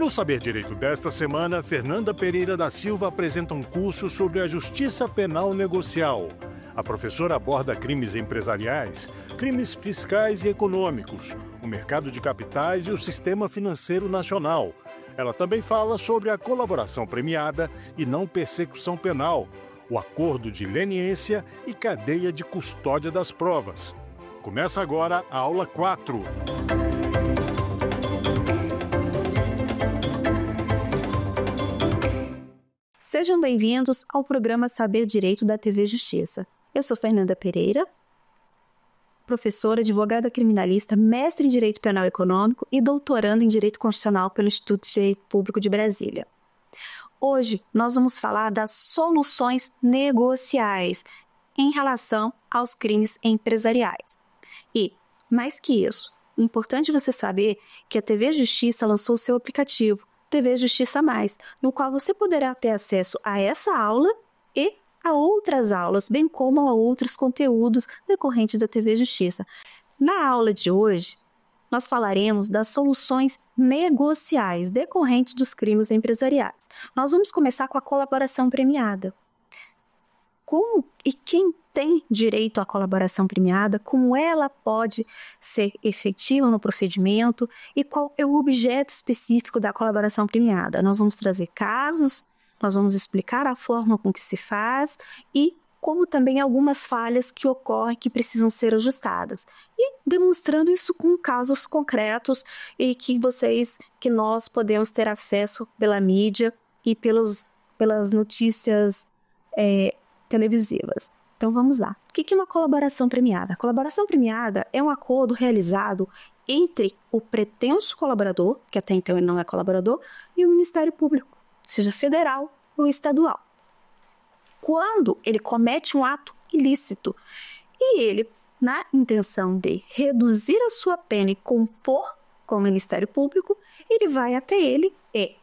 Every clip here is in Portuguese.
No Saber Direito desta semana, Fernanda Pereira da Silva apresenta um curso sobre a justiça penal negocial. A professora aborda crimes empresariais, crimes fiscais e econômicos, o mercado de capitais e o sistema financeiro nacional. Ela também fala sobre a colaboração premiada e não persecução penal, o acordo de leniência e cadeia de custódia das provas. Começa agora a aula 4. Sejam bem-vindos ao programa Saber Direito da TV Justiça. Eu sou Fernanda Pereira, professora, advogada criminalista, mestre em Direito Penal Econômico e doutoranda em Direito Constitucional pelo Instituto de Direito Público de Brasília. Hoje nós vamos falar das soluções negociais em relação aos crimes empresariais. E, mais que isso, é importante você saber que a TV Justiça lançou seu aplicativo TV Justiça Mais, no qual você poderá ter acesso a essa aula e a outras aulas, bem como a outros conteúdos decorrentes da TV Justiça. Na aula de hoje, nós falaremos das soluções negociais decorrentes dos crimes empresariais. Nós vamos começar com a colaboração premiada. Como e quem tem direito à colaboração premiada, como ela pode ser efetiva no procedimento e qual é o objeto específico da colaboração premiada. Nós vamos trazer casos, nós vamos explicar a forma com que se faz e como também algumas falhas que ocorrem que precisam ser ajustadas. E demonstrando isso com casos concretos e que nós podemos ter acesso pela mídia e pelas notícias televisivas. Então vamos lá. O que é uma colaboração premiada? A colaboração premiada é um acordo realizado entre o pretenso colaborador, que até então ele não é colaborador, e o Ministério Público, seja federal ou estadual. Quando ele comete um ato ilícito e ele, na intenção de reduzir a sua pena e compor com o Ministério Público, ele vai até ele e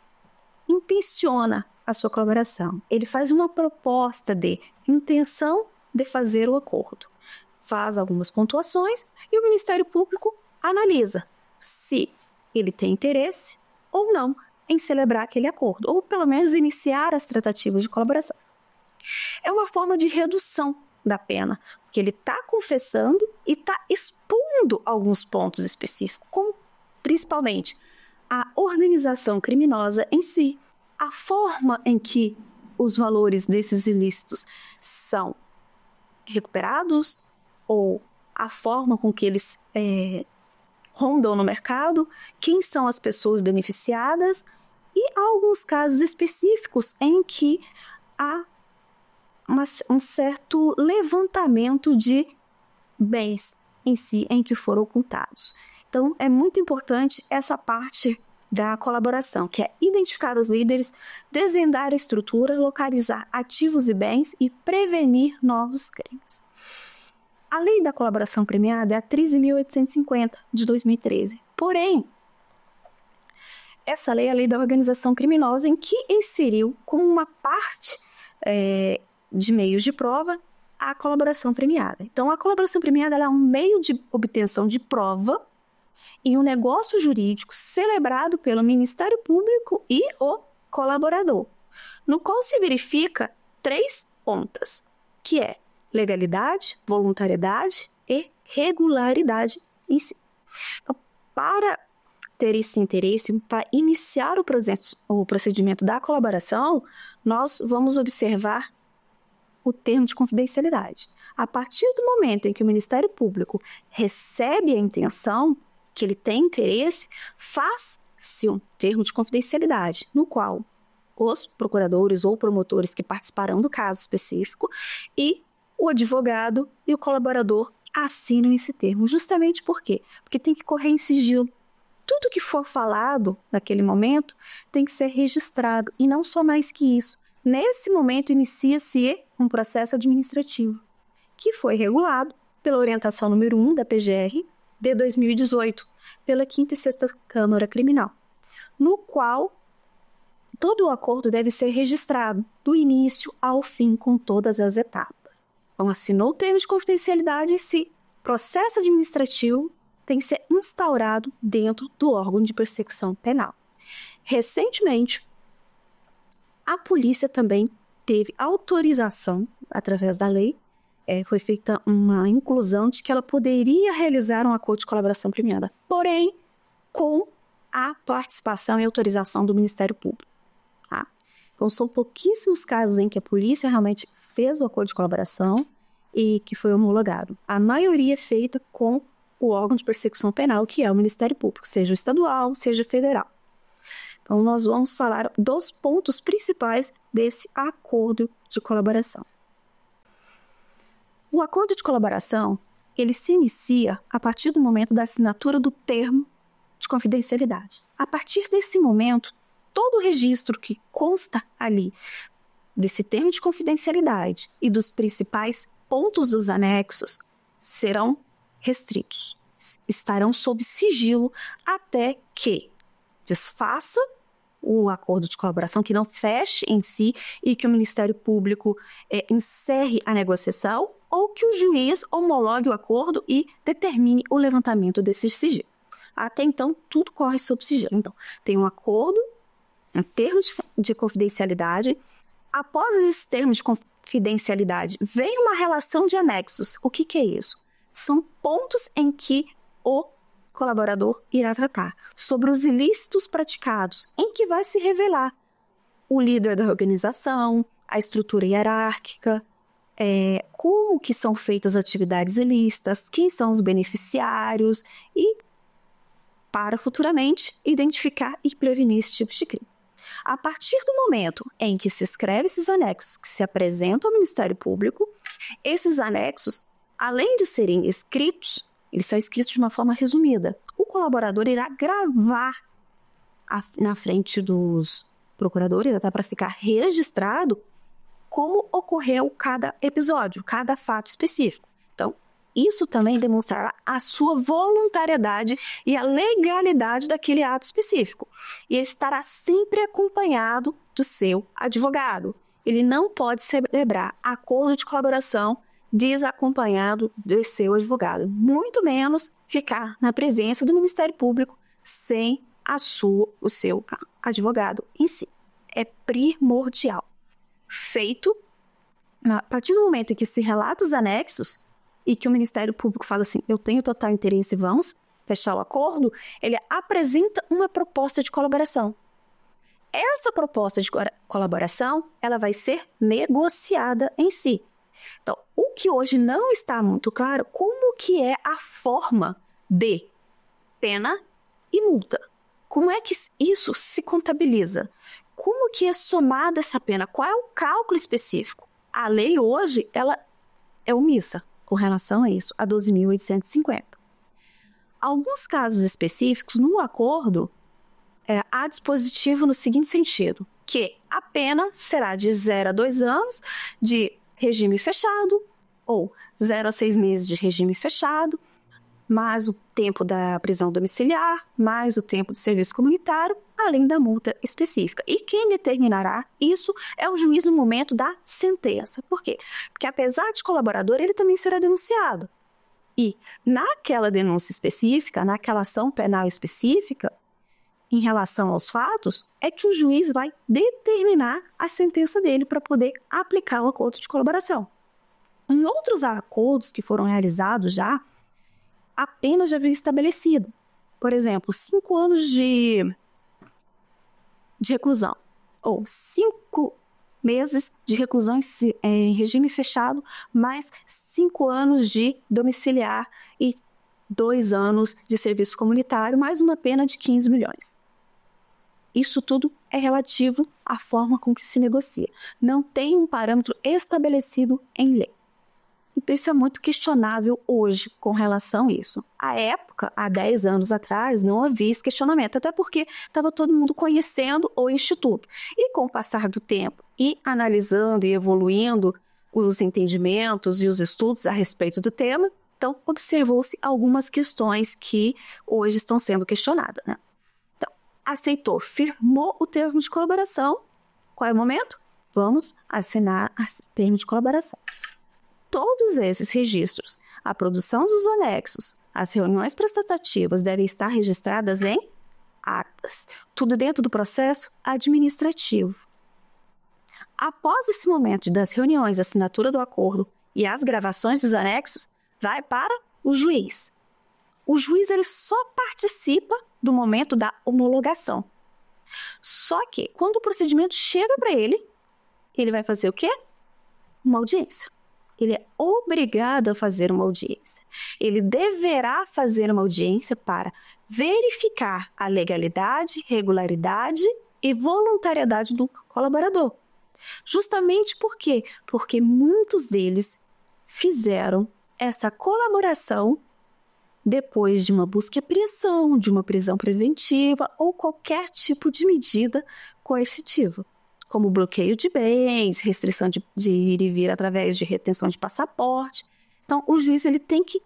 intenciona a sua colaboração. Ele faz uma proposta de intenção de fazer o acordo. Faz algumas pontuações e o Ministério Público analisa se ele tem interesse ou não em celebrar aquele acordo, ou pelo menos iniciar as tratativas de colaboração. É uma forma de redução da pena, porque ele está confessando e está expondo alguns pontos específicos, como principalmente a organização criminosa em si, a forma em que os valores desses ilícitos são recuperados ou a forma com que eles rondam no mercado, quem são as pessoas beneficiadas e alguns casos específicos em que há um certo levantamento de bens em si em que foram ocultados. Então, é muito importante essa parte da colaboração, que é identificar os líderes, desvendar a estrutura, localizar ativos e bens e prevenir novos crimes. A lei da colaboração premiada é a 13.850, de 2013. Porém, essa lei é a lei da organização criminosa em que inseriu como uma parte de meios de prova a colaboração premiada. Então, a colaboração premiada ela é um meio de obtenção de prova em um negócio jurídico celebrado pelo Ministério Público e o colaborador, no qual se verifica 3 pontas, que é legalidade, voluntariedade e regularidade em si. Então, para ter esse interesse, para iniciar o procedimento da colaboração, nós vamos observar o termo de confidencialidade. A partir do momento em que o Ministério Público recebe a intenção, que ele tem interesse, faz-se um termo de confidencialidade, no qual os procuradores ou promotores que participarão do caso específico e o advogado e o colaborador assinam esse termo. Justamente por quê? Porque tem que correr em sigilo. Tudo que for falado naquele momento tem que ser registrado, e não só mais que isso. Nesse momento inicia-se um processo administrativo, que foi regulado pela orientação número 1 da PGR de 2018, pela 5ª e 6ª Câmara Criminal, no qual todo o acordo deve ser registrado do início ao fim com todas as etapas. Então, assinou o termo de confidencialidade e esse processo administrativo tem que ser instaurado dentro do órgão de persecução penal. Recentemente, a polícia também teve autorização, através da lei, foi feita uma inclusão de que ela poderia realizar um acordo de colaboração premiada, porém, com a participação e autorização do Ministério Público. Tá? Então, são pouquíssimos casos em que a polícia realmente fez o acordo de colaboração e que foi homologado. A maioria é feita com o órgão de persecução penal, que é o Ministério Público, seja estadual, seja federal. Então, nós vamos falar dos pontos principais desse acordo de colaboração. O acordo de colaboração, ele se inicia a partir do momento da assinatura do termo de confidencialidade. A partir desse momento, todo o registro que consta ali desse termo de confidencialidade e dos principais pontos dos anexos serão restritos, estarão sob sigilo até que desfaça o acordo de colaboração, que não feche em si e que o Ministério Público encerre a negociação ou que o juiz homologue o acordo e determine o levantamento desse sigilo. Até então, tudo corre sob sigilo. Então, tem um acordo, um termo de confidencialidade. Após esse termo de confidencialidade, vem uma relação de anexos. O que é isso? São pontos em que o colaborador irá tratar sobre os ilícitos praticados, em que vai se revelar o líder da organização, a estrutura hierárquica, como que são feitas as atividades ilícitas, quem são os beneficiários e para futuramente identificar e prevenir esse tipo de crime. A partir do momento em que se escreve esses anexos que se apresentam ao Ministério Público, esses anexos, além de serem escritos, eles são escritos de uma forma resumida. O colaborador irá gravar na frente dos procuradores, até para ficar registrado como ocorreu cada episódio, cada fato específico. Então, isso também demonstrará a sua voluntariedade e a legalidade daquele ato específico. E estará sempre acompanhado do seu advogado. Ele não pode celebrar acordo de colaboração desacompanhado do seu advogado, muito menos ficar na presença do Ministério Público sem o seu advogado em si. É primordial. Feito, a partir do momento em que se relata os anexos e que o Ministério Público fala assim, eu tenho total interesse, vamos fechar o acordo, ele apresenta uma proposta de colaboração. Essa proposta de colaboração, ela vai ser negociada em si. Então, o que hoje não está muito claro, como que é a forma de pena e multa? Como é que isso se contabiliza? Como que é somada essa pena? Qual é o cálculo específico? A lei hoje, ela é omissa com relação a isso, a 12.850. Alguns casos específicos, no acordo, há dispositivo no seguinte sentido, que a pena será de 0 a 2 anos de regime fechado, ou 0 a 6 meses de regime fechado, mais o tempo da prisão domiciliar, mais o tempo de serviço comunitário, além da multa específica. E quem determinará isso é o juiz no momento da sentença. Por quê? Porque apesar de colaborador, ele também será denunciado. E naquela denúncia específica, naquela ação penal específica, em relação aos fatos, é que o juiz vai determinar a sentença dele para poder aplicar o acordo de colaboração. Em outros acordos que foram realizados já, a pena já veio estabelecida. Por exemplo, 5 anos de reclusão, ou 5 meses de reclusão em regime fechado, mais 5 anos de domiciliar e 2 anos de serviço comunitário, mais uma pena de 15 milhões. Isso tudo é relativo à forma com que se negocia. Não tem um parâmetro estabelecido em lei. Então, isso é muito questionável hoje com relação a isso. À época, há 10 anos atrás, não havia esse questionamento, até porque estava todo mundo conhecendo o Instituto. E com o passar do tempo e analisando e evoluindo os entendimentos e os estudos a respeito do tema, então observou-se algumas questões que hoje estão sendo questionadas, né? Então, aceitou, firmou o termo de colaboração. Qual é o momento? Vamos assinar o termo de colaboração. Todos esses registros, a produção dos anexos, as reuniões prestativas devem estar registradas em atas, tudo dentro do processo administrativo. Após esse momento das reuniões, a assinatura do acordo e as gravações dos anexos, vai para o juiz. O juiz ele só participa do momento da homologação. Só que, quando o procedimento chega para ele vai fazer o quê? Uma audiência. Ele é obrigado a fazer uma audiência. Ele deverá fazer uma audiência para verificar a legalidade, regularidade e voluntariedade do colaborador. Justamente por quê? Porque muitos deles fizeram essa colaboração depois de uma busca e apreensão, de uma prisão preventiva ou qualquer tipo de medida coercitiva, como bloqueio de bens, restrição de ir e vir através de retenção de passaporte. Então, o juiz ele tem que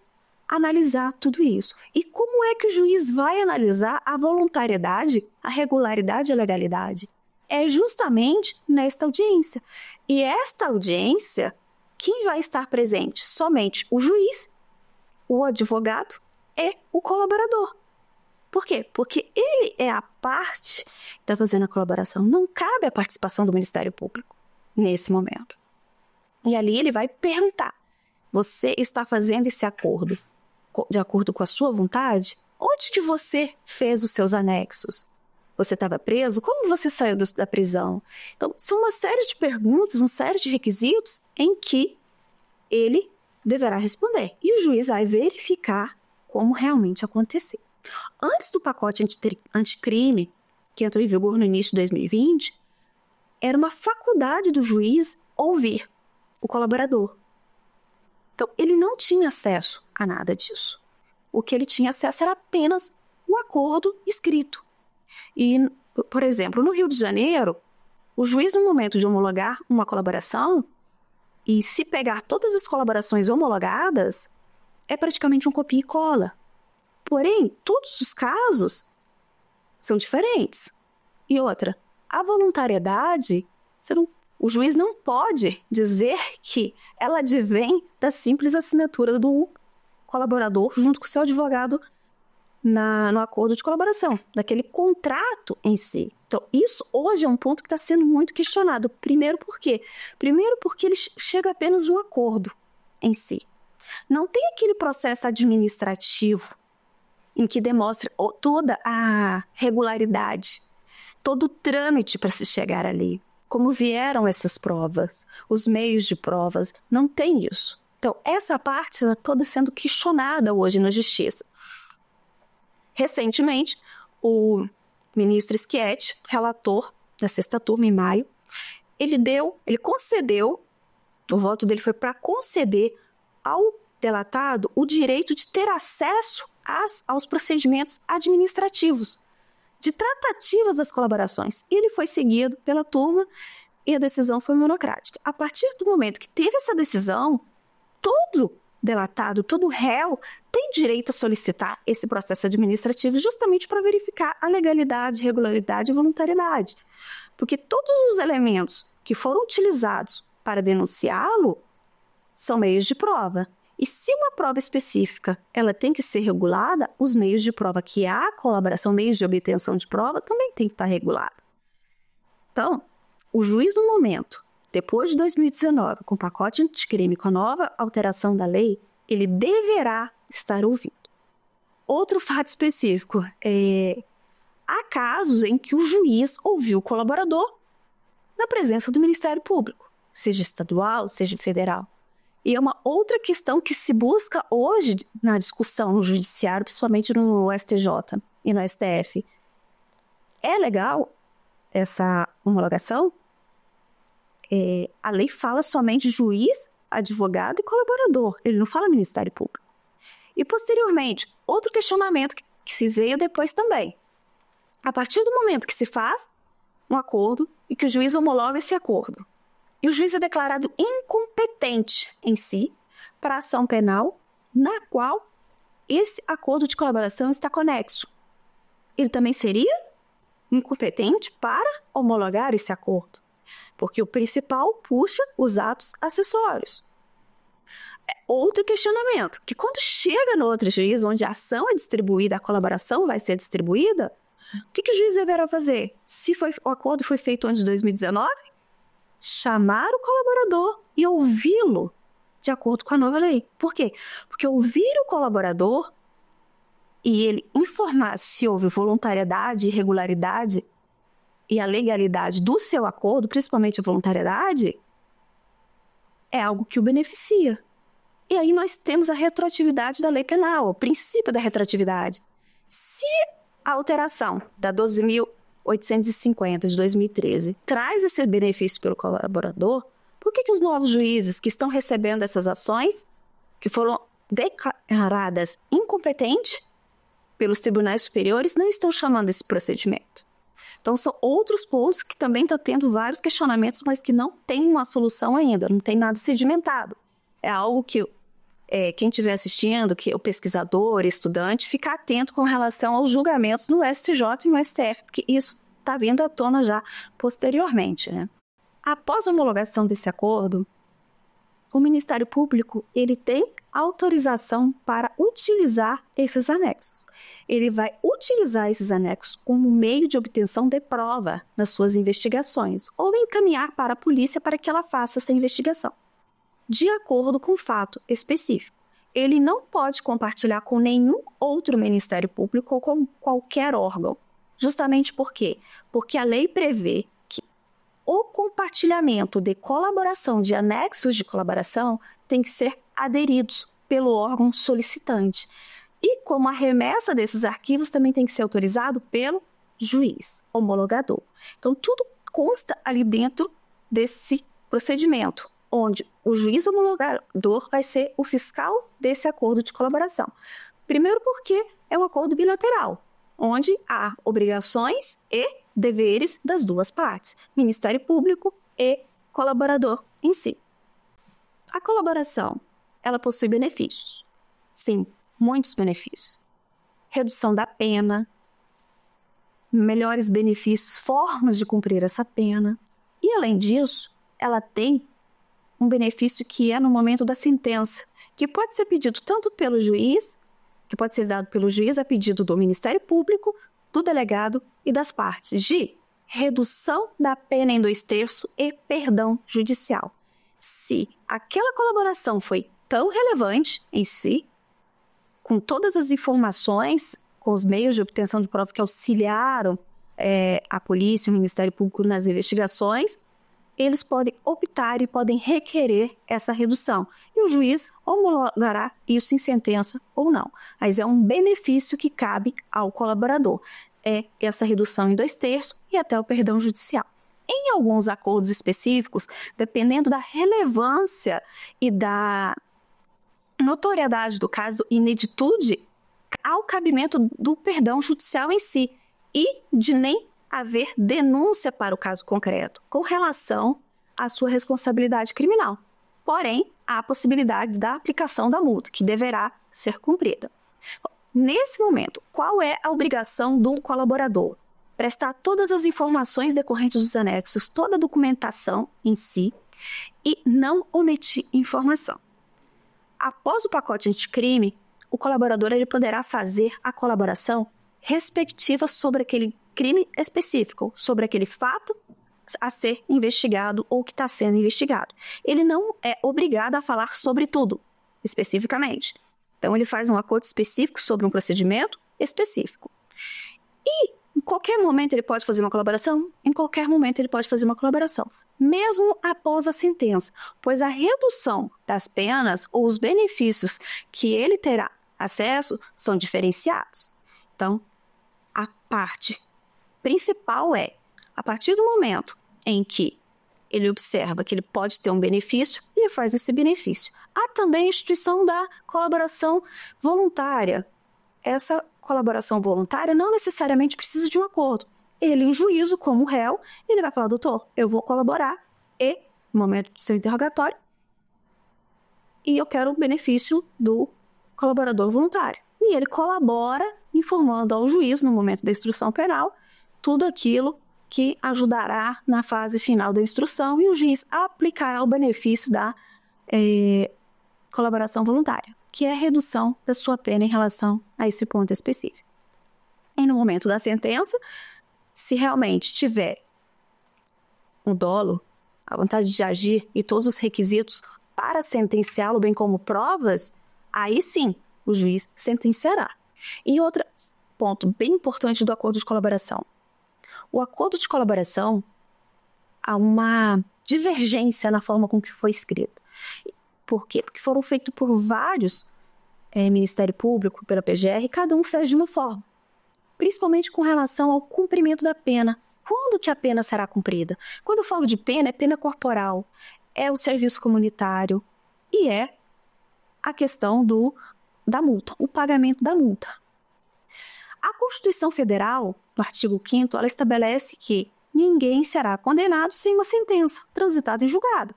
analisar tudo isso. E como é que o juiz vai analisar a voluntariedade, a regularidade e a legalidade? É justamente nesta audiência. E esta audiência, quem vai estar presente? Somente o juiz, o advogado e o colaborador. Por quê? Porque ele é a parte que está fazendo a colaboração. Não cabe a participação do Ministério Público nesse momento. E ali ele vai perguntar: você está fazendo esse acordo de acordo com a sua vontade? Onde que você fez os seus anexos? Você estava preso? Como você saiu da prisão? Então, são uma série de perguntas, uma série de requisitos em que ele deverá responder. E o juiz vai verificar como realmente aconteceu. Antes do pacote anticrime, que entrou em vigor no início de 2020, era uma faculdade do juiz ouvir o colaborador. Então, ele não tinha acesso a nada disso. O que ele tinha acesso era apenas o acordo escrito. E, por exemplo, no Rio de Janeiro, o juiz, no momento de homologar uma colaboração, e se pegar todas as colaborações homologadas, é praticamente um copia e cola. Porém, todos os casos são diferentes. E outra, a voluntariedade, o juiz não pode dizer que ela advém da simples assinatura do colaborador junto com o seu advogado no acordo de colaboração, daquele contrato em si. Então, isso hoje é um ponto que está sendo muito questionado. Primeiro, por quê? Primeiro, porque ele chega apenas um acordo em si. Não tem aquele processo administrativo em que demonstra toda a regularidade, todo o trâmite para se chegar ali. Como vieram essas provas, os meios de provas, não tem isso. Então, essa parte está toda sendo questionada hoje na Justiça. Recentemente, o ministro Schietti, relator da sexta turma em maio, ele concedeu, o voto dele foi para conceder ao delatado o direito de ter acesso aos procedimentos administrativos, de tratativas das colaborações. E ele foi seguido pela turma e a decisão foi monocrática. A partir do momento que teve essa decisão, todo delatado, todo réu tem direito a solicitar esse processo administrativo justamente para verificar a legalidade, regularidade e voluntariedade. Porque todos os elementos que foram utilizados para denunciá-lo são meios de prova. E se uma prova específica ela tem que ser regulada, os meios de prova que há colaboração, meios de obtenção de prova, também tem que estar regulado. Então, o juiz no momento, depois de 2019, com o pacote anticrime, com a nova alteração da lei, ele deverá estar ouvindo. Outro fato específico há casos em que o juiz ouviu o colaborador na presença do Ministério Público, seja estadual, seja federal. E é uma outra questão que se busca hoje na discussão no judiciário, principalmente no STJ e no STF. É legal essa homologação? A lei fala somente juiz, advogado e colaborador. Ele não fala Ministério Público. E, posteriormente, outro questionamento que se veio depois também. A partir do momento que se faz um acordo e que o juiz homologa esse acordo, e o juiz é declarado incompetente em si para a ação penal na qual esse acordo de colaboração está conexo, ele também seria incompetente para homologar esse acordo, porque o principal puxa os atos acessórios. Outro questionamento, que quando chega no outro juiz, onde a ação é distribuída, a colaboração vai ser distribuída, O que o juiz deverá fazer? Se o acordo foi feito antes de 2019, chamar o colaborador e ouvi-lo de acordo com a nova lei. Por quê? Porque ouvir o colaborador e ele informar se houve voluntariedade, irregularidade e a legalidade do seu acordo, principalmente a voluntariedade, é algo que o beneficia. E aí nós temos a retroatividade da lei penal, o princípio da retroatividade. Se a alteração da 12.850 de 2013 traz esse benefício pelo colaborador, por que os novos juízes que estão recebendo essas ações, que foram declaradas incompetentes pelos tribunais superiores, não estão chamando esse procedimento? Então, são outros pontos que também estão tendo vários questionamentos, mas que não tem uma solução ainda, não tem nada sedimentado. É algo que quem estiver assistindo, que o pesquisador, estudante, fica atento com relação aos julgamentos no STJ e no STF, porque isso está vindo à tona já posteriormente, né? Após a homologação desse acordo, o Ministério Público ele tem autorização para utilizar esses anexos. Ele vai utilizar esses anexos como meio de obtenção de prova nas suas investigações ou encaminhar para a polícia para que ela faça essa investigação, de acordo com o fato específico. Ele não pode compartilhar com nenhum outro Ministério Público ou com qualquer órgão. Justamente por quê? Porque a lei prevê que o compartilhamento de colaboração, de anexos de colaboração, tem que ser aderidos pelo órgão solicitante. E como a remessa desses arquivos também tem que ser autorizado pelo juiz homologador. Então, tudo consta ali dentro desse procedimento, onde o juiz homologador vai ser o fiscal desse acordo de colaboração. Primeiro porque é um acordo bilateral, onde há obrigações e deveres das duas partes, Ministério Público e colaborador em si. A colaboração, ela possui benefícios. Sim, muitos benefícios. Redução da pena, melhores benefícios, formas de cumprir essa pena. E, além disso, ela tem um benefício que é no momento da sentença, que pode ser pedido tanto pelo juiz, que pode ser dado pelo juiz a pedido do Ministério Público, do delegado e das partes, de redução da pena em 2/3 e perdão judicial. Se aquela colaboração foi tão relevante em si, com todas as informações, com os meios de obtenção de prova que auxiliaram a polícia e o Ministério Público nas investigações, eles podem optar e podem requerer essa redução. E o juiz homologará isso em sentença ou não. Mas é um benefício que cabe ao colaborador. É essa redução em 2/3 e até o perdão judicial. Em alguns acordos específicos, dependendo da relevância e da notoriedade do caso, ineditude, há o cabimento do perdão judicial em si e de nem haver denúncia para o caso concreto com relação à sua responsabilidade criminal. Porém, há a possibilidade da aplicação da multa, que deverá ser cumprida. Nesse momento, qual é a obrigação do colaborador? Prestar todas as informações decorrentes dos anexos, toda a documentação em si e não omitir informação. Após o pacote anticrime, o colaborador ele poderá fazer a colaboração respectiva sobre aquele crime específico, sobre aquele fato a ser investigado ou que está sendo investigado. Ele não é obrigado a falar sobre tudo, especificamente. Então, ele faz um acordo específico sobre um procedimento específico. E, em qualquer momento, ele pode fazer uma colaboração? Em qualquer momento, ele pode fazer uma colaboração, mesmo após a sentença, pois a redução das penas ou os benefícios que ele terá acesso são diferenciados. Então, a parte principal é, a partir do momento em que ele observa que ele pode ter um benefício, ele faz esse benefício. Há também a instituição da colaboração voluntária. Essa colaboração voluntária não necessariamente precisa de um acordo. Ele, em juízo, como réu, ele vai falar, doutor, eu vou colaborar e, no momento do seu interrogatório, e eu quero o benefício do colaborador voluntário. E ele colabora, informando ao juiz, no momento da instrução penal, tudo aquilo que ajudará na fase final da instrução e o juiz aplicará o benefício da colaboração voluntária, que é a redução da sua pena em relação a esse ponto específico. E no momento da sentença, se realmente tiver um dolo, a vontade de agir e todos os requisitos para sentenciá-lo, bem como provas, aí sim o juiz sentenciará. E outro ponto bem importante do acordo de colaboração. O acordo de colaboração, há uma divergência na forma com que foi escrito. Por quê? Porque foram feitos por vários Ministério Público, pela PGR, cada um fez de uma forma. Principalmente com relação ao cumprimento da pena. Quando que a pena será cumprida? Quando eu falo de pena, é pena corporal, é o serviço comunitário e é a questão da multa, o pagamento da multa. A Constituição Federal, no artigo 5º, ela estabelece que ninguém será condenado sem uma sentença transitada em julgado.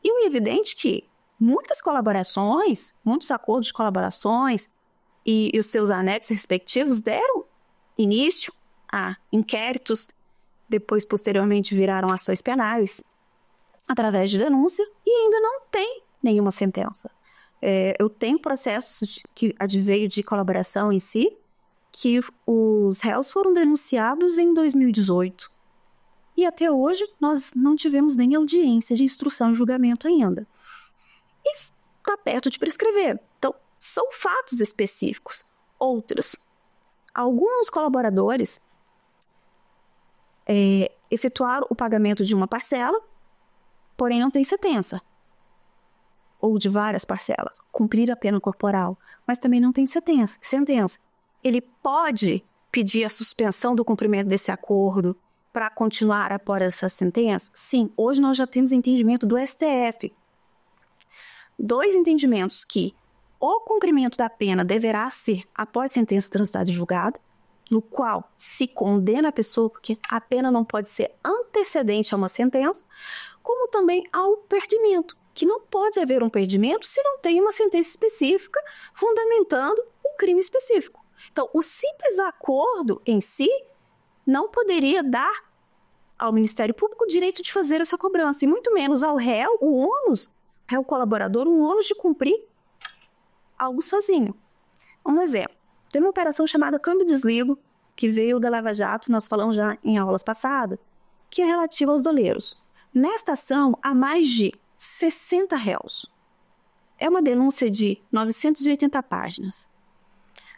E é evidente que muitas colaborações, muitos acordos de colaborações e os seus anexos respectivos deram início a inquéritos, depois posteriormente viraram ações penais através de denúncia e ainda não tem nenhuma sentença. Eu tenho processos que adveio de colaboração em si, que os réus foram denunciados em 2018. E até hoje nós não tivemos nem audiência de instrução e julgamento ainda. E está perto de prescrever. Então, são fatos específicos. Outros, alguns colaboradores efetuaram o pagamento de uma parcela, porém não tem sentença. Ou de várias parcelas, cumprir a pena corporal, mas também não tem sentença. Ele pode pedir a suspensão do cumprimento desse acordo para continuar após essa sentença? Sim, hoje nós já temos entendimento do STF. 2 entendimentos que o cumprimento da pena deverá ser após sentença transitada e julgada, no qual se condena a pessoa, porque a pena não pode ser antecedente a uma sentença, como também ao perdimento, que não pode haver um perdimento se não tem uma sentença específica fundamentando um crime específico. Então, o simples acordo em si não poderia dar ao Ministério Público o direito de fazer essa cobrança, e muito menos ao réu, o ônus, réu colaborador, o ônus de cumprir algo sozinho. Um exemplo, tem uma operação chamada Câmbio e Desligo, que veio da Lava Jato, nós falamos já em aulas passadas, que é relativa aos doleiros. Nesta ação, há mais de 60 réus. É uma denúncia de 980 páginas.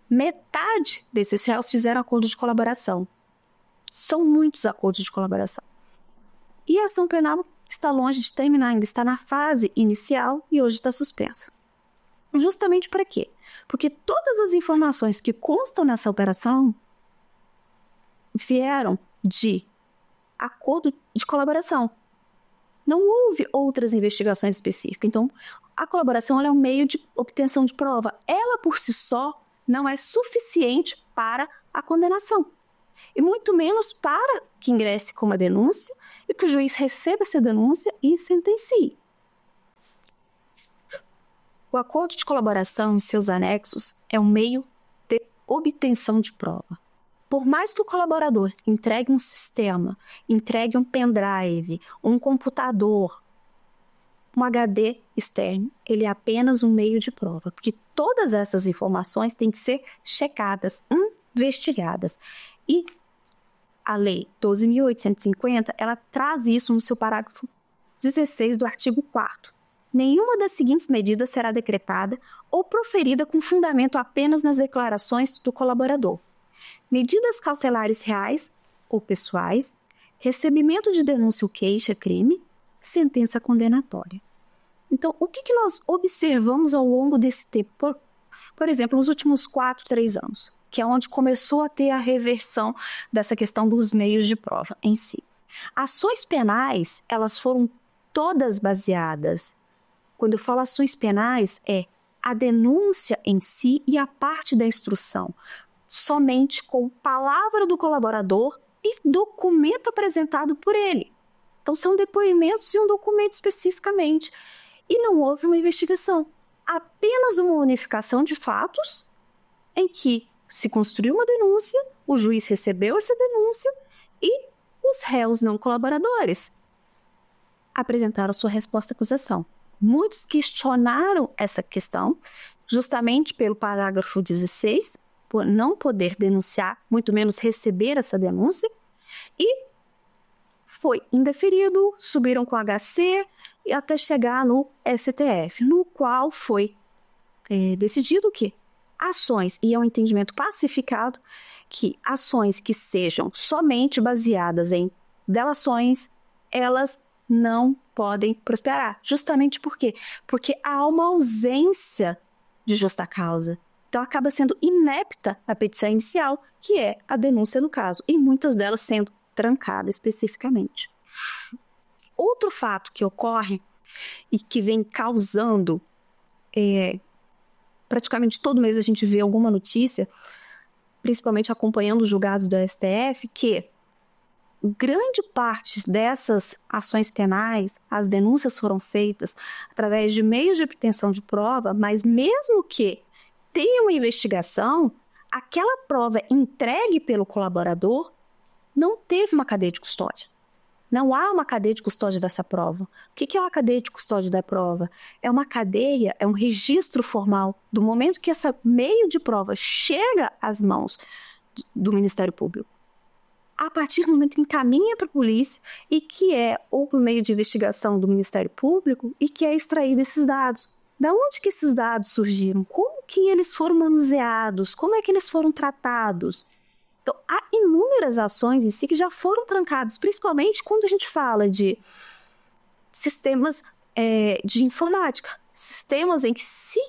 Metade desses réus fizeram acordo de colaboração. São muitos acordos de colaboração. E a ação penal está longe de terminar, ainda está na fase inicial e hoje está suspensa. Justamente para quê? Porque todas as informações que constam nessa operação vieram de acordo de colaboração. Não houve outras investigações específicas. Então, a colaboração ela é um meio de obtenção de prova. Ela, por si só, não é suficiente para a condenação. E muito menos para que ingresse com uma denúncia e que o juiz receba essa denúncia e sentencie. O acordo de colaboração e seus anexos é um meio de obtenção de prova. Por mais que o colaborador entregue um sistema, entregue um pendrive, um computador, um HD externo, ele é apenas um meio de prova, porque todas essas informações têm que ser checadas, investigadas. E a Lei 12.850, ela traz isso no seu parágrafo 16 do artigo 4º. Nenhuma das seguintes medidas será decretada ou proferida com fundamento apenas nas declarações do colaborador: medidas cautelares reais ou pessoais, recebimento de denúncia ou queixa-crime, sentença condenatória. Então, o que nós observamos ao longo desse tempo? Por exemplo, nos últimos 4, 3 anos, que é onde começou a ter a reversão dessa questão dos meios de prova em si. Ações penais, elas foram todas baseadas. Quando eu falo ações penais, é a denúncia em si e a parte da instrução, somente com palavra do colaborador e documento apresentado por ele. Então, são depoimentos e um documento especificamente. E não houve uma investigação. Apenas uma unificação de fatos em que se construiu uma denúncia, o juiz recebeu essa denúncia e os réus não colaboradores apresentaram sua resposta à acusação. Muitos questionaram essa questão, justamente pelo parágrafo 16, por não poder denunciar, muito menos receber essa denúncia, e foi indeferido, subiram com o HC e até chegar no STF, no qual foi decidido que ações, e é um entendimento pacificado, que ações que sejam somente baseadas em delações, elas não podem prosperar. Justamente por quê? Porque há uma ausência de justa causa. Então, acaba sendo inepta a petição inicial, que é a denúncia no caso, e muitas delas sendo trancadas especificamente. Outro fato que ocorre e que vem causando, praticamente todo mês a gente vê alguma notícia, principalmente acompanhando os julgados do STF, que grande parte dessas ações penais, as denúncias foram feitas através de meios de obtenção de prova, mas mesmo que tenha uma investigação, aquela prova entregue pelo colaborador não teve uma cadeia de custódia. Não há uma cadeia de custódia dessa prova. O que é uma cadeia de custódia da prova? É uma cadeia, é um registro formal do momento que esse meio de prova chega às mãos do Ministério Público. A partir do momento que encaminha para a polícia e que é outro meio de investigação do Ministério Público e que é extraído esses dados. Da onde que esses dados surgiram? Como que eles foram manuseados? Como é que eles foram tratados? Então, há inúmeras ações em si que já foram trancadas, principalmente quando a gente fala de sistemas de informática, sistemas em que se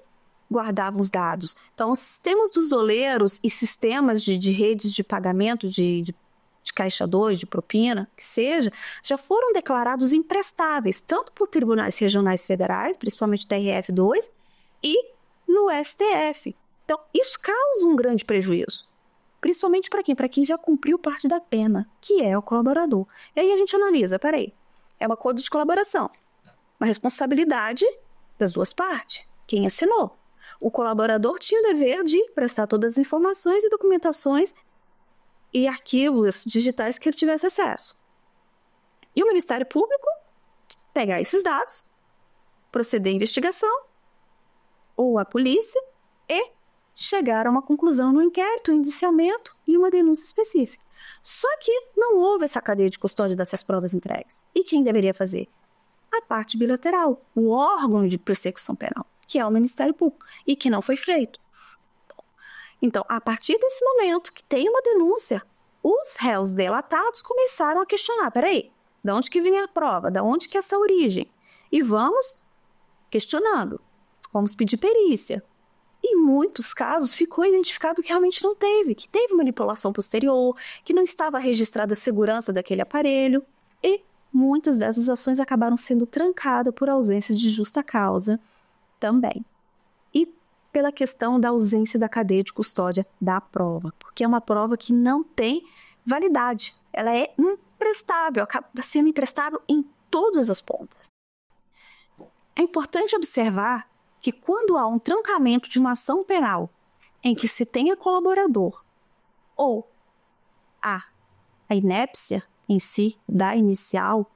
guardavam os dados. Então, os sistemas dos doleiros e sistemas de redes de pagamento de caixa 2, de propina, que seja, já foram declarados imprestáveis, tanto por tribunais regionais federais, principalmente TRF2, e no STF. Então, isso causa um grande prejuízo. Principalmente para quem? Para quem já cumpriu parte da pena, que é o colaborador. E aí a gente analisa, peraí, é um acordo de colaboração, uma responsabilidade das duas partes. Quem assinou? O colaborador tinha o dever de prestar todas as informações e documentações e arquivos digitais que ele tivesse acesso. E o Ministério Público pegar esses dados, proceder à investigação, ou a polícia, e chegar a uma conclusão no inquérito, um indiciamento e uma denúncia específica. Só que não houve essa cadeia de custódia dessas provas entregues. E quem deveria fazer? A parte bilateral, o órgão de persecução penal, que é o Ministério Público, e que não foi feito. Então, a partir desse momento que tem uma denúncia, os réus delatados começaram a questionar, peraí, de onde que vinha a prova? De onde que é essa origem? E vamos questionando, vamos pedir perícia. Em muitos casos, ficou identificado que realmente não teve, que teve manipulação posterior, que não estava registrada a segurança daquele aparelho, e muitas dessas ações acabaram sendo trancadas por ausência de justa causa também. E pela questão da ausência da cadeia de custódia da prova, porque é uma prova que não tem validade, ela é imprestável, acaba sendo imprestável em todas as pontas. É importante observar que quando há um trancamento de uma ação penal em que se tenha colaborador ou a inépcia em si da inicial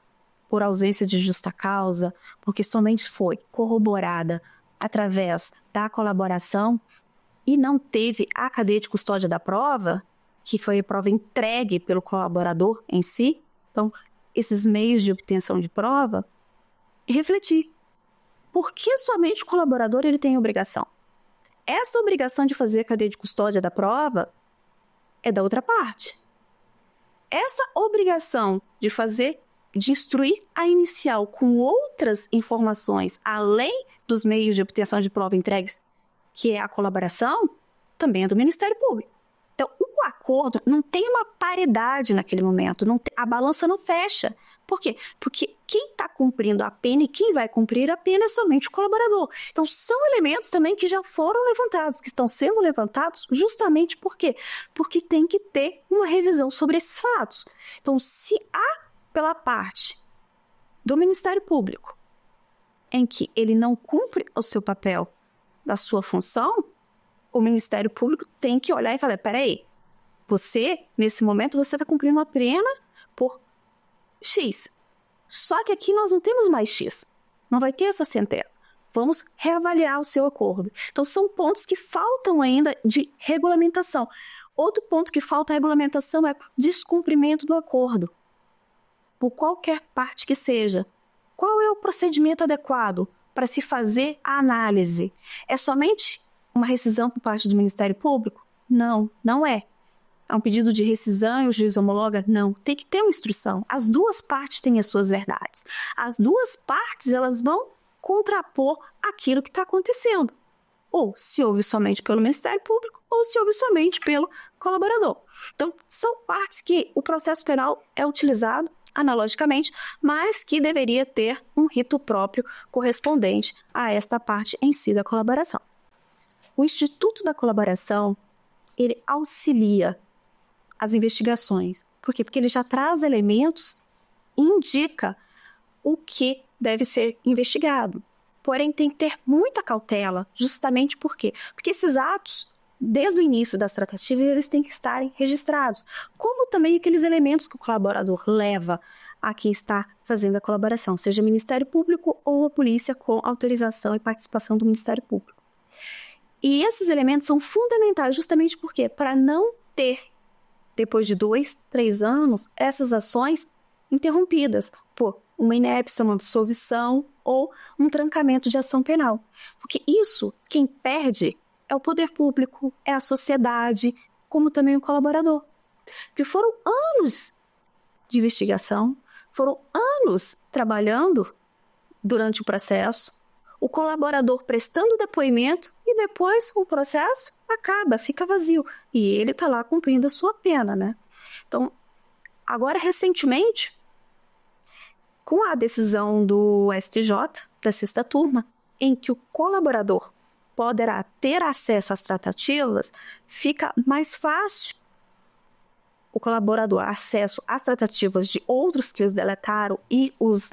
por ausência de justa causa, porque somente foi corroborada através da colaboração e não teve a cadeia de custódia da prova, que foi a prova entregue pelo colaborador em si, então esses meios de obtenção de prova, e refletir. Por que somente o colaborador ele tem obrigação? Essa obrigação de fazer a cadeia de custódia da prova é da outra parte. Essa obrigação de instruir a inicial com outras informações, além dos meios de obtenção de prova entregues, que é a colaboração, também é do Ministério Público. Então, o acordo não tem uma paridade naquele momento, a balança não fecha. Por quê? Porque quem está cumprindo a pena e quem vai cumprir a pena é somente o colaborador. Então, são elementos também que já foram levantados, que estão sendo levantados justamente por quê? Porque tem que ter uma revisão sobre esses fatos. Então, se há pela parte do Ministério Público em que ele não cumpre o seu papel da sua função, o Ministério Público tem que olhar e falar, peraí, você, nesse momento, você está cumprindo uma pena por X. Só que aqui nós não temos mais X. Não vai ter essa sentença. vamos reavaliar o seu acordo. Então, são pontos que faltam ainda de regulamentação. Outro ponto que falta regulamentação é descumprimento do acordo, por qualquer parte que seja. Qual é o procedimento adequado para se fazer a análise? É somente uma rescisão por parte do Ministério Público? Não, não é. É um pedido de rescisão e o juiz homologa? Não, tem que ter uma instrução. As duas partes têm as suas verdades. As duas partes, elas vão contrapor aquilo que está acontecendo. Ou se houve somente pelo Ministério Público, ou se houve somente pelo colaborador. Então, são partes que o processo penal é utilizado analogicamente, mas que deveria ter um rito próprio correspondente a esta parte em si da colaboração. O Instituto da Colaboração, ele auxilia as investigações. Por quê? Porque ele já traz elementos e indica o que deve ser investigado. Porém, tem que ter muita cautela, justamente por quê? Porque esses atos, desde o início das tratativas, eles têm que estarem registrados, como também aqueles elementos que o colaborador leva a quem está fazendo a colaboração, seja o Ministério Público ou a polícia com autorização e participação do Ministério Público. E esses elementos são fundamentais justamente por quê? Para não ter, depois de 2, 3 anos, essas ações interrompidas por uma inépcia, uma absolvição ou um trancamento de ação penal. Porque isso, quem perde é o poder público, é a sociedade, como também o colaborador. Porque foram anos de investigação, foram anos trabalhando durante o processo, o colaborador prestando depoimento e depois o processo acaba, fica vazio. E ele está lá cumprindo a sua pena, né? Então, agora recentemente, com a decisão do STJ, da 6ª turma, em que o colaborador poderá ter acesso às tratativas, fica mais fácil o colaborador acesso às tratativas de outros que os delataram e os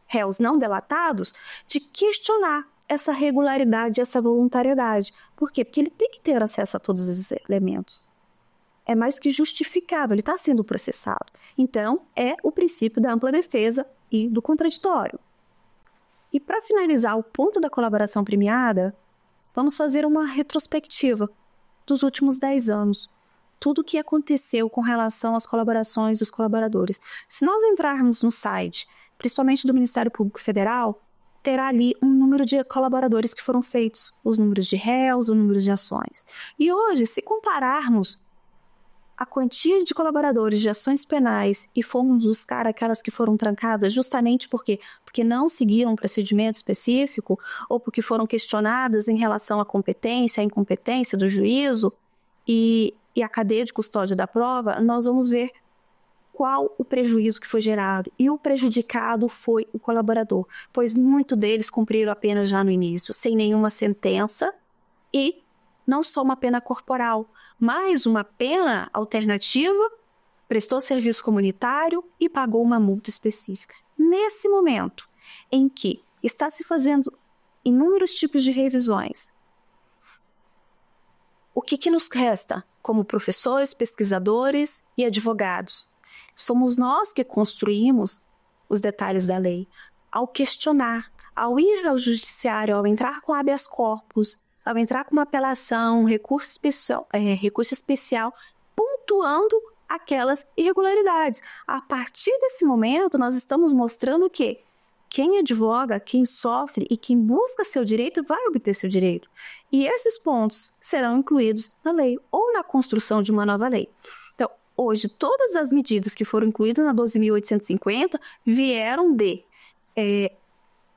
réus não delatados, de questionar essa regularidade, essa voluntariedade. Por quê? Porque ele tem que ter acesso a todos esses elementos. É mais que justificável, ele está sendo processado. Então, é o princípio da ampla defesa e do contraditório. E para finalizar o ponto da colaboração premiada, vamos fazer uma retrospectiva dos últimos 10 anos. Tudo o que aconteceu com relação às colaborações dos colaboradores. Se nós entrarmos no site, principalmente do Ministério Público Federal, terá ali um número de colaboradores que foram feitos, os números de réus, os números de ações. E hoje, se compararmos a quantia de colaboradores de ações penais e formos buscar aquelas que foram trancadas justamente porque não seguiram um procedimento específico ou porque foram questionadas em relação à competência, à incompetência do juízo e a cadeia de custódia da prova, nós vamos ver qual o prejuízo que foi gerado. E o prejudicado foi o colaborador, pois muitos deles cumpriram a pena já no início, sem nenhuma sentença e não só uma pena corporal, mas uma pena alternativa, prestou serviço comunitário e pagou uma multa específica. Nesse momento em que está se fazendo inúmeros tipos de revisões, o que nos resta como professores, pesquisadores e advogados? Somos nós que construímos os detalhes da lei. Ao questionar, ao ir ao judiciário, ao entrar com habeas corpus, ao entrar com uma apelação, recurso especial, pontuando aquelas irregularidades. A partir desse momento, nós estamos mostrando que quem advoga, quem sofre e quem busca seu direito vai obter seu direito. E esses pontos serão incluídos na lei ou na construção de uma nova lei. Então, hoje, todas as medidas que foram incluídas na 12.850 vieram de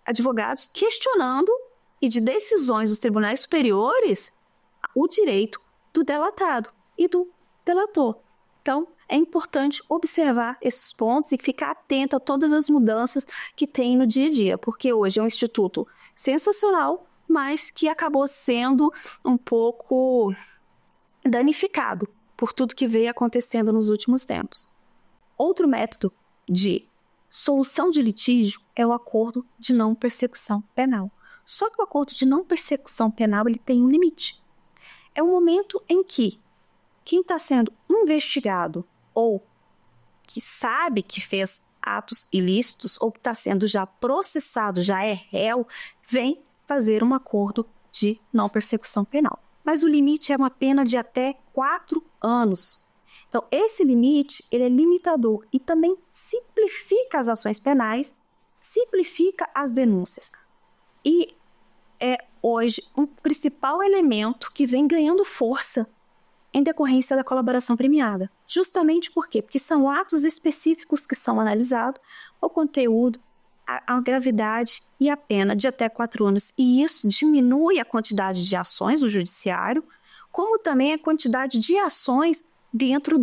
advogados questionando e de decisões dos tribunais superiores o direito do delatado e do delator. Então, é importante observar esses pontos e ficar atento a todas as mudanças que tem no dia a dia, porque hoje é um instituto sensacional, mas que acabou sendo um pouco danificado por tudo que veio acontecendo nos últimos tempos. Outro método de solução de litígio é o acordo de não persecução penal. Só que o acordo de não persecução penal ele tem um limite. É o momento em que quem está sendo investigado ou que sabe que fez atos ilícitos ou que está sendo já processado, já é réu, vem fazer um acordo de não persecução penal. Mas o limite é uma pena de até 4 anos. Então, esse limite, ele é limitador e também simplifica as ações penais, simplifica as denúncias. E é hoje um principal elemento que vem ganhando força em decorrência da colaboração premiada. Justamente por quê? Porque são atos específicos que são analisados, o conteúdo, a gravidade e a pena de até 4 anos. E isso diminui a quantidade de ações do judiciário, como também a quantidade de ações dentro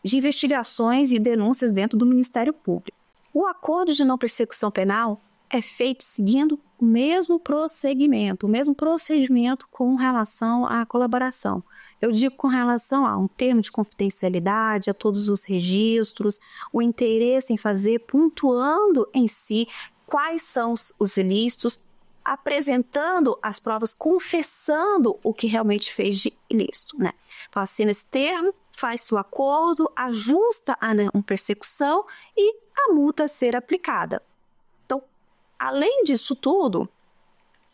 de investigações e denúncias dentro do Ministério Público. O acordo de não persecução penal é feito seguindo o mesmo procedimento com relação à colaboração. Eu digo com relação a um termo de confidencialidade, a todos os registros, o interesse em fazer, pontuando em si quais são os ilícitos, apresentando as provas, confessando o que realmente fez de ilícito, né? Então, assina esse termo, faz-se o acordo, ajusta a não persecução e a multa a ser aplicada. Então, além disso tudo,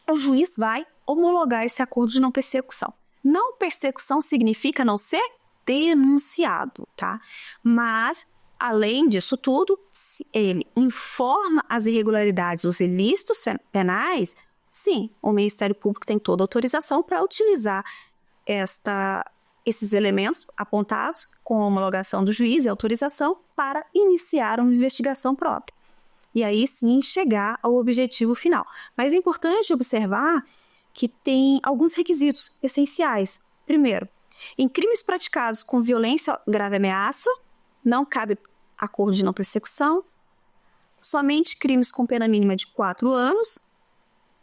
o juiz vai homologar esse acordo de não persecução. Não persecução significa não ser denunciado, tá? Mas, além disso tudo, se ele informa as irregularidades, os ilícitos penais, sim, o Ministério Público tem toda a autorização para utilizar esses elementos apontados com a homologação do juiz e autorização para iniciar uma investigação própria. E aí sim chegar ao objetivo final. Mas é importante observar que tem alguns requisitos essenciais. Primeiro, em crimes praticados com violência, grave ameaça, não cabe acordo de não persecução. Somente crimes com pena mínima de 4 anos.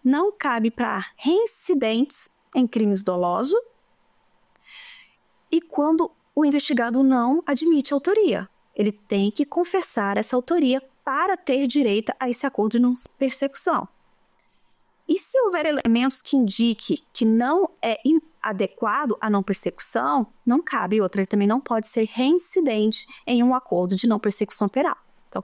Não cabe para reincidentes em crimes dolosos. E quando o investigado não admite autoria, ele tem que confessar essa autoria para ter direito a esse acordo de não persecução. E se houver elementos que indiquem que não é adequado à não persecução, não cabe outra. Ele também não pode ser reincidente em um acordo de não persecução penal. Então,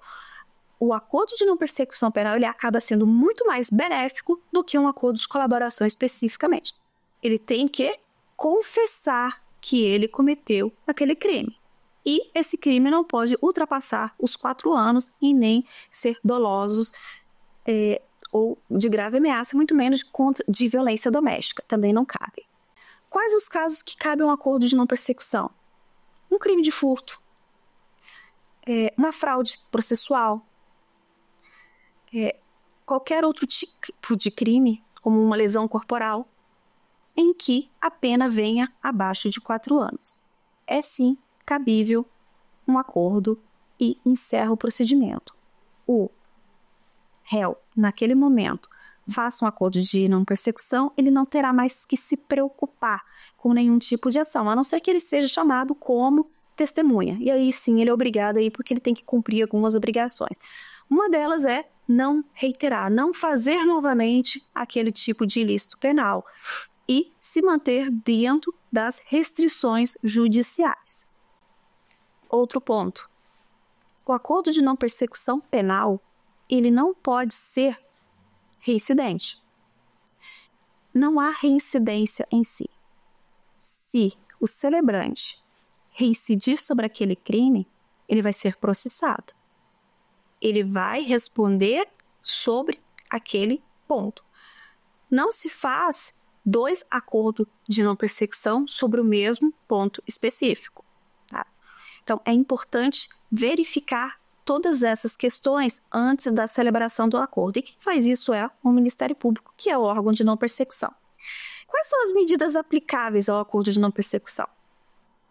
o acordo de não persecução penal ele acaba sendo muito mais benéfico do que um acordo de colaboração especificamente. Ele tem que confessar que ele cometeu aquele crime. E esse crime não pode ultrapassar os 4 anos e nem ser dolosos ou de grave ameaça, muito menos de violência doméstica. Também não cabe. Quais os casos que cabem um acordo de não persecução? Um crime de furto, uma fraude processual, qualquer outro tipo de crime, como uma lesão corporal, em que a pena venha abaixo de 4 anos. É sim cabível um acordo e encerra o procedimento. O réu, naquele momento, faça um acordo de não persecução, ele não terá mais que se preocupar com nenhum tipo de ação, a não ser que ele seja chamado como testemunha. E aí sim ele é obrigado a ir porque ele tem que cumprir algumas obrigações. Uma delas é não reiterar, não fazer novamente aquele tipo de ilícito penal e se manter dentro das restrições judiciais. Outro ponto. O acordo de não persecução penal, ele não pode ser reincidente. Não há reincidência em si. Se o celebrante reincidir sobre aquele crime, ele vai ser processado. Ele vai responder sobre aquele ponto. Não se faz 2 acordos de não persecução sobre o mesmo ponto específico. Tá? Então, é importante verificar todas essas questões antes da celebração do acordo. E quem faz isso é o Ministério Público, que é o órgão de não persecução. Quais são as medidas aplicáveis ao acordo de não persecução?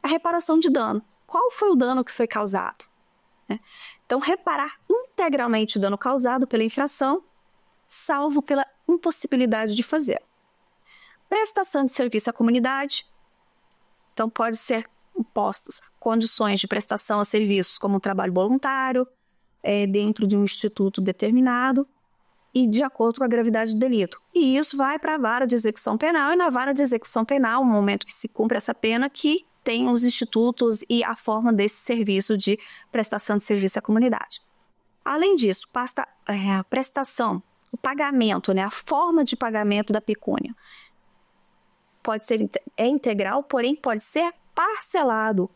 A reparação de dano. Qual foi o dano que foi causado? Então, reparar integralmente o dano causado pela infração, salvo pela impossibilidade de fazer. Prestação de serviço à comunidade. Então, pode ser impostas condições de prestação a serviços como trabalho voluntário, dentro de um instituto determinado e de acordo com a gravidade do delito. E isso vai para a vara de execução penal, e na vara de execução penal, no momento que se cumpre essa pena, que tem os institutos e a forma desse serviço de prestação de serviço à comunidade. Além disso, a prestação o pagamento, né, a forma de pagamento da pecúnia. Pode ser integral, porém pode ser parcelado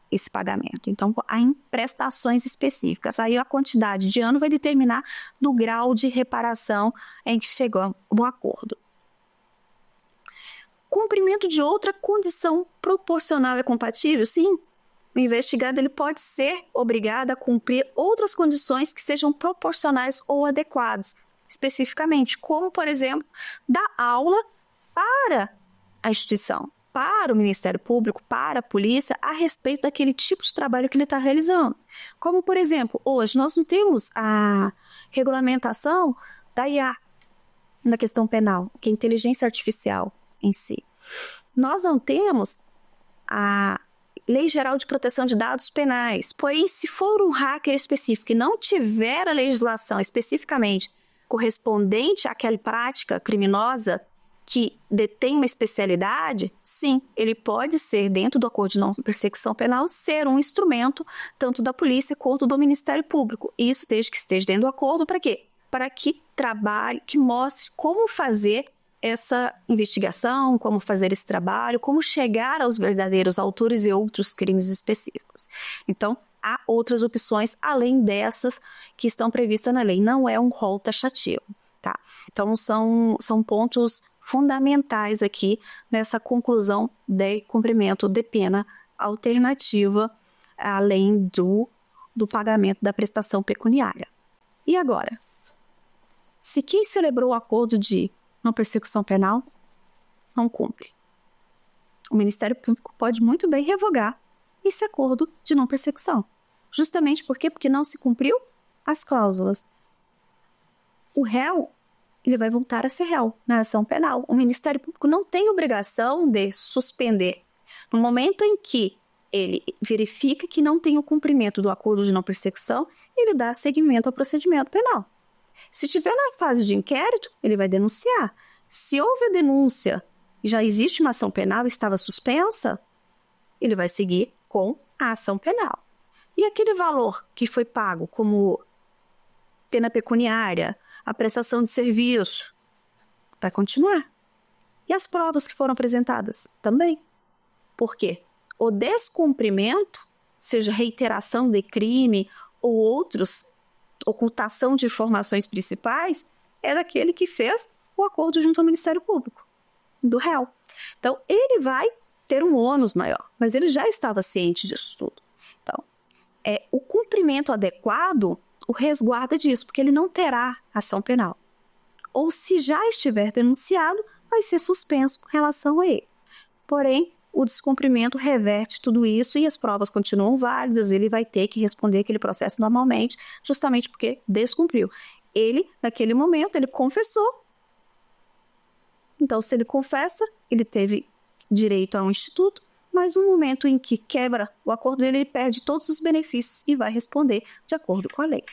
esse pagamento. Então, há em prestações específicas. Aí a quantidade de ano vai determinar do grau de reparação em que chegou o acordo. Cumprimento de outra condição proporcional é compatível? Sim. O investigado ele pode ser obrigado a cumprir outras condições que sejam proporcionais ou adequadas, especificamente, como, por exemplo, dar aula para a instituição, para o Ministério Público, para a polícia, a respeito daquele tipo de trabalho que ele está realizando. Como, por exemplo, hoje nós não temos a regulamentação da IA na questão penal, que é a inteligência artificial em si. Nós não temos a Lei Geral de Proteção de Dados Penais. Porém, se for um hacker específico e não tiver a legislação especificamente correspondente àquela prática criminosa que detém uma especialidade, sim, ele pode ser, dentro do acordo de não persecução penal, ser um instrumento tanto da polícia quanto do Ministério Público. Isso desde que esteja dentro do acordo, para quê? Para que trabalhe, que mostre como fazer essa investigação, como fazer esse trabalho, como chegar aos verdadeiros autores e outros crimes específicos. Então, há outras opções além dessas que estão previstas na lei. Não é um rol taxativo, tá? Então, são pontos fundamentais aqui nessa conclusão de cumprimento de pena alternativa, além do pagamento da prestação pecuniária. E agora? Se quem celebrou o acordo de não persecução penal não cumpre, o Ministério Público pode muito bem revogar esse acordo de não persecução. Justamente por quê? Porque não se cumpriu as cláusulas. O réu, ele vai voltar a ser réu na ação penal. O Ministério Público não tem obrigação de suspender. No momento em que ele verifica que não tem o cumprimento do acordo de não persecução, ele dá seguimento ao procedimento penal. Se estiver na fase de inquérito, ele vai denunciar. Se houve a denúncia e já existe uma ação penal e estava suspensa, ele vai seguir com a ação penal. E aquele valor que foi pago como pena pecuniária, a prestação de serviço, vai continuar. E as provas que foram apresentadas? Também. Por quê? O descumprimento, seja reiteração de crime ou outros, ocultação de informações principais, é daquele que fez o acordo junto ao Ministério Público, do réu. Então, ele vai ter um ônus maior, mas ele já estava ciente disso tudo. Então, o cumprimento adequado o resguarda disso, porque ele não terá ação penal. Ou se já estiver denunciado, vai ser suspenso com relação a ele. Porém, o descumprimento reverte tudo isso e as provas continuam válidas, ele vai ter que responder aquele processo normalmente, justamente porque descumpriu. Ele, naquele momento, ele confessou. Então, se ele confessa, ele teve direito a um instituto, mas no momento em que quebra o acordo dele, ele perde todos os benefícios e vai responder de acordo com a lei.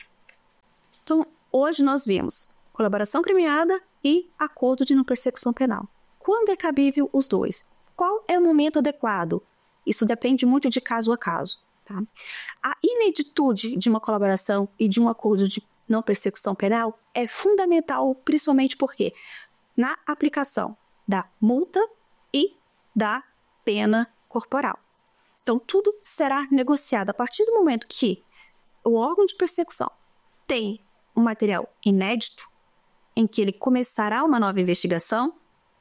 Então, hoje nós vimos colaboração premiada e acordo de não persecução penal. Quando é cabível os dois? Qual é o momento adequado? Isso depende muito de caso a caso, tá? A ineditude de uma colaboração e de um acordo de não persecução penal é fundamental, principalmente porque na aplicação da multa e da pena corporal. Então, tudo será negociado a partir do momento que o órgão de persecução tem um material inédito, em que ele começará uma nova investigação,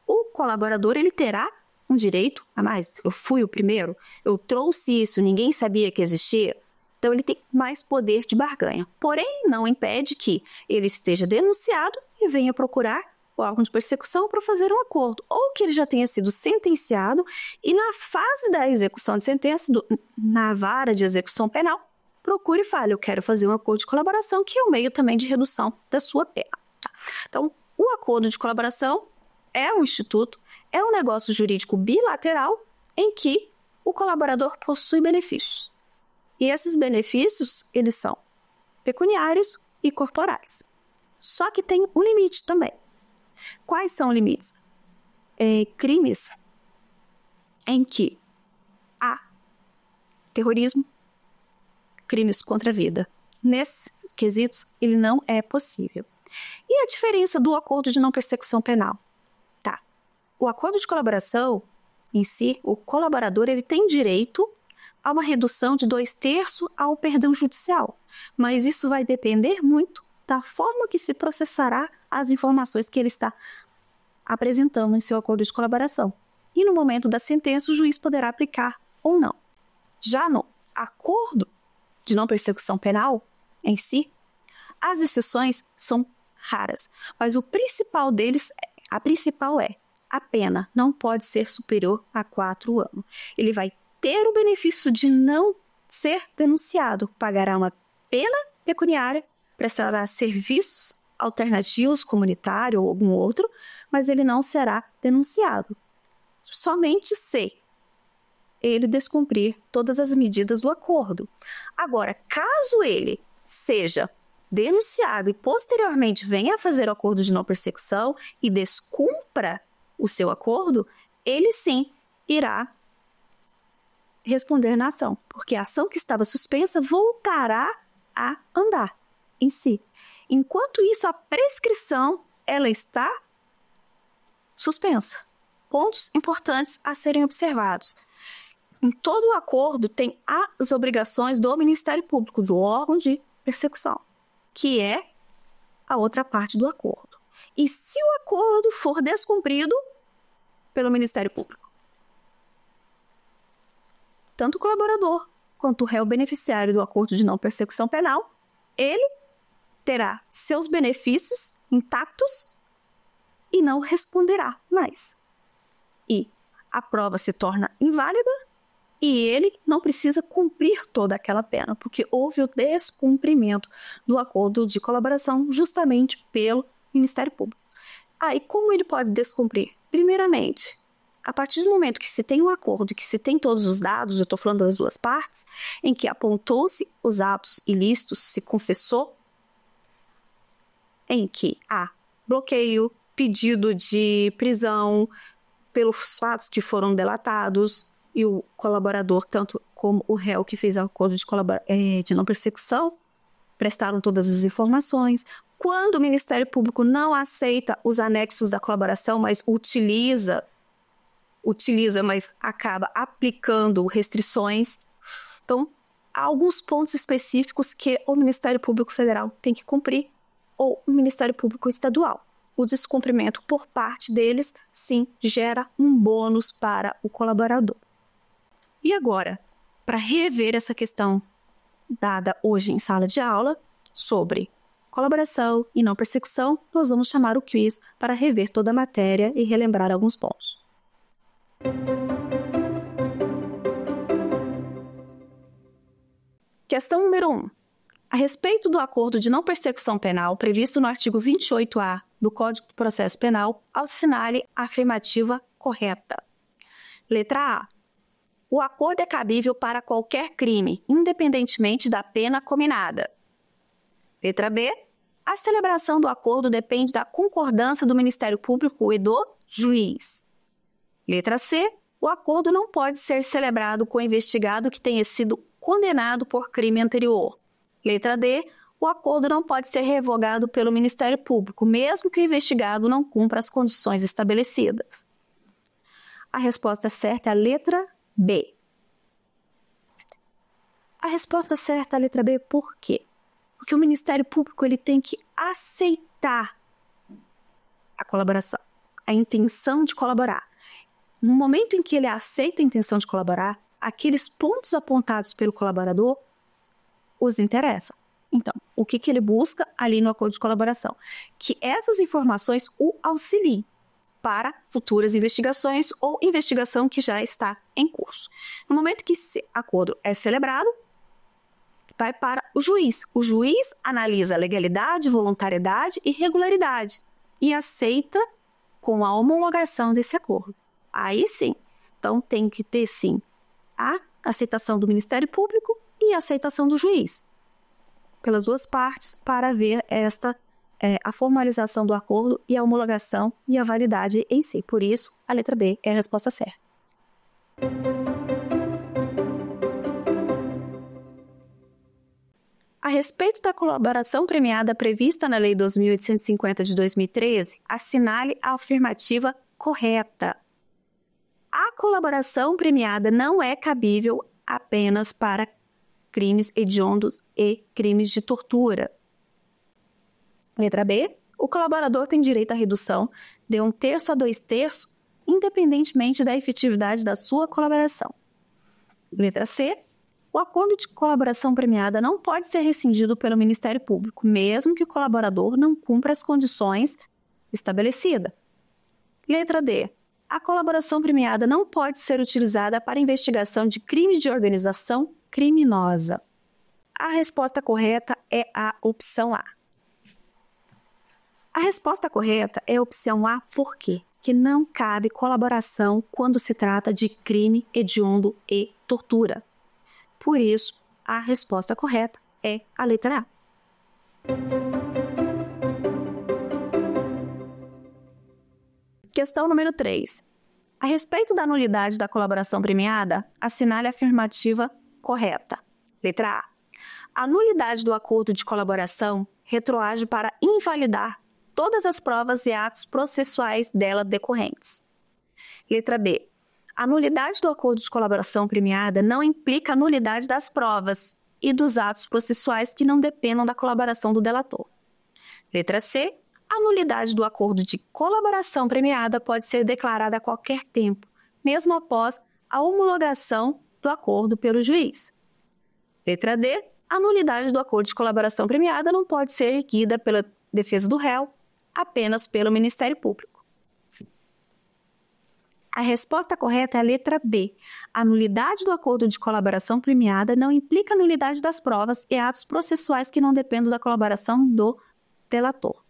o colaborador ele terá um direito a mais. Eu fui o primeiro, eu trouxe isso, ninguém sabia que existia. Então, ele tem mais poder de barganha. Porém, não impede que ele esteja denunciado e venha procurar o órgão de persecução para fazer um acordo. Ou que ele já tenha sido sentenciado e na fase da execução de sentença, na vara de execução penal, procure e fale, eu quero fazer um acordo de colaboração, que é um meio também de redução da sua pena. Tá? Então, o acordo de colaboração é um instituto, é um negócio jurídico bilateral em que o colaborador possui benefícios. E esses benefícios, eles são pecuniários e corporais. Só que tem um limite também. Quais são os limites? Crimes em que há terrorismo, crimes contra a vida. Nesses quesitos, ele não é possível. E a diferença do acordo de não persecução penal? Tá. O acordo de colaboração, em si, o colaborador ele tem direito a uma redução de 2/3 ao perdão judicial, mas isso vai depender muito da forma que se processará as informações que ele está apresentando em seu acordo de colaboração. E no momento da sentença, o juiz poderá aplicar ou não. Já no acordo de não persecução penal, em si, as exceções são raras, mas a principal é a pena não pode ser superior a 4 anos. Ele vai ter o benefício de não ser denunciado, pagará uma pena pecuniária, prestará serviços alternativos, comunitário ou algum outro, mas ele não será denunciado. Somente se ele descumprir todas as medidas do acordo. Agora, caso ele seja denunciado e posteriormente venha a fazer o acordo de não persecução e descumpra o seu acordo, ele sim irá responder na ação, porque a ação que estava suspensa voltará a andar em si. Enquanto isso, a prescrição ela está suspensa. Pontos importantes a serem observados. Em todo o acordo tem as obrigações do Ministério Público, do órgão de persecução, que é a outra parte do acordo. E se o acordo for descumprido pelo Ministério Público, tanto o colaborador quanto o réu beneficiário do acordo de não persecução penal, ele terá seus benefícios intactos e não responderá mais. E a prova se torna inválida e ele não precisa cumprir toda aquela pena, porque houve o descumprimento do acordo de colaboração justamente pelo Ministério Público. E como ele pode descumprir? Primeiramente, a partir do momento que se tem um acordo, que se tem todos os dados, eu estou falando das duas partes, em que apontou-se os atos ilícitos, se confessou, em que há bloqueio, pedido de prisão pelos fatos que foram delatados, e o colaborador, tanto como o réu que fez o acordo de não persecução, prestaram todas as informações. Quando o Ministério Público não aceita os anexos da colaboração, mas utiliza, mas acaba aplicando restrições, então há alguns pontos específicos que o Ministério Público Federal tem que cumprir, ou o Ministério Público Estadual. O descumprimento por parte deles, sim, gera um bônus para o colaborador. E agora, para rever essa questão dada hoje em sala de aula sobre colaboração e não persecução, nós vamos chamar o quiz para rever toda a matéria e relembrar alguns pontos. Questão número 1. A respeito do acordo de não persecução penal previsto no artigo 28A do Código de Processo Penal, assinale a afirmativa correta. Letra A. O acordo é cabível para qualquer crime, independentemente da pena cominada. Letra B. A celebração do acordo depende da concordância do Ministério Público e do juiz. Letra C. O acordo não pode ser celebrado com o investigado que tenha sido condenado por crime anterior. Letra D. O acordo não pode ser revogado pelo Ministério Público, mesmo que o investigado não cumpra as condições estabelecidas. A resposta certa é a letra B. A resposta certa é a letra B por quê? Porque o Ministério Público ele tem que aceitar a colaboração, a intenção de colaborar. No momento em que ele aceita a intenção de colaborar, aqueles pontos apontados pelo colaborador os interessam. Então, o que ele busca ali no acordo de colaboração? Que essas informações o auxiliem para futuras investigações ou investigação que já está em curso. No momento que esse acordo é celebrado, vai para o juiz. O juiz analisa a legalidade, voluntariedade e regularidade e aceita com a homologação desse acordo. Aí sim, então tem que ter sim a aceitação do Ministério Público e a aceitação do juiz, pelas duas partes, para ver a formalização do acordo e a homologação e a validade em si. Por isso, a letra B é a resposta certa. A respeito da colaboração premiada prevista na Lei 2.850 de 2013, assinale a afirmativa correta. A colaboração premiada não é cabível apenas para crimes hediondos e crimes de tortura. Letra B. O colaborador tem direito à redução de 1/3 a 2/3, independentemente da efetividade da sua colaboração. Letra C. O acordo de colaboração premiada não pode ser rescindido pelo Ministério Público, mesmo que o colaborador não cumpra as condições estabelecidas. Letra D. A colaboração premiada não pode ser utilizada para investigação de crimes de organização criminosa. A resposta correta é a opção A. A resposta correta é a opção A por quê? Que não cabe colaboração quando se trata de crime hediondo e tortura. Por isso, a resposta correta é a letra A. Questão número 3. A respeito da nulidade da colaboração premiada, assinale a afirmativa correta. Letra A. A nulidade do acordo de colaboração retroage para invalidar todas as provas e atos processuais dela decorrentes. Letra B. A nulidade do acordo de colaboração premiada não implica a nulidade das provas e dos atos processuais que não dependam da colaboração do delator. Letra C. A nulidade do acordo de colaboração premiada pode ser declarada a qualquer tempo, mesmo após a homologação do acordo pelo juiz. Letra D. A nulidade do acordo de colaboração premiada não pode ser erguida pela defesa do réu, apenas pelo Ministério Público. A resposta correta é a letra B. A nulidade do acordo de colaboração premiada não implica a nulidade das provas e atos processuais que não dependam da colaboração do delator.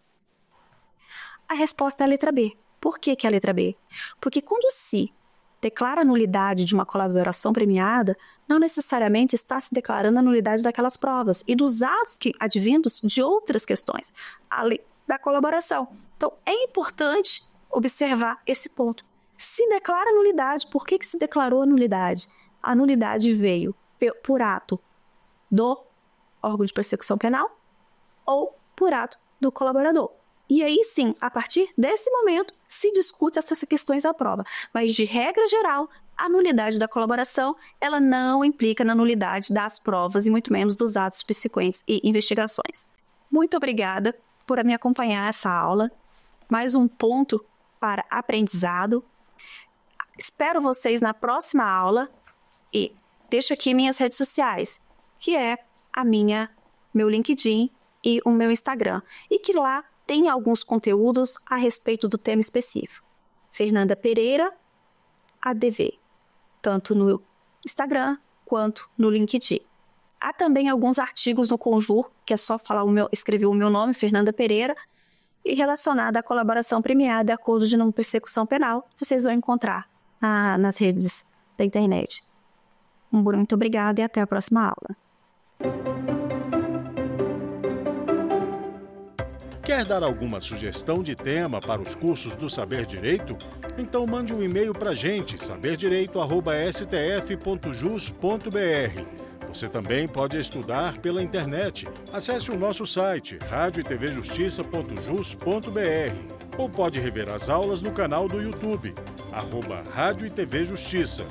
A resposta é a letra B. Por que é a letra B? Porque quando se declara a nulidade de uma colaboração premiada, não necessariamente está se declarando a nulidade daquelas provas e dos atos que advindos de outras questões, além da colaboração. Então, é importante observar esse ponto. Se declara nulidade, por que se declarou a nulidade? A nulidade veio por ato do órgão de persecução penal ou por ato do colaborador. E aí sim, a partir desse momento, se discute essas questões da prova. Mas, de regra geral, a nulidade da colaboração, ela não implica na nulidade das provas e muito menos dos atos subsequentes e investigações. Muito obrigada por me acompanhar essa aula. Mais um ponto para aprendizado. Espero vocês na próxima aula e deixo aqui minhas redes sociais, que é meu LinkedIn e o meu Instagram, e que lá tem alguns conteúdos a respeito do tema específico. Fernanda Pereira, ADV, tanto no Instagram quanto no LinkedIn. Há também alguns artigos no Conjur, que é só escrever o meu nome, Fernanda Pereira, e relacionado à colaboração premiada e acordo de não persecução penal, vocês vão encontrar nas redes da internet. Muito obrigada e até a próxima aula. Quer dar alguma sugestão de tema para os cursos do Saber Direito? Então mande um e-mail para a gente, saberdireito@stf.jus.br. Você também pode estudar pela internet. Acesse o nosso site radioetvjustiça.jus.br ou pode rever as aulas no canal do YouTube, @Rádio e TV Justiça.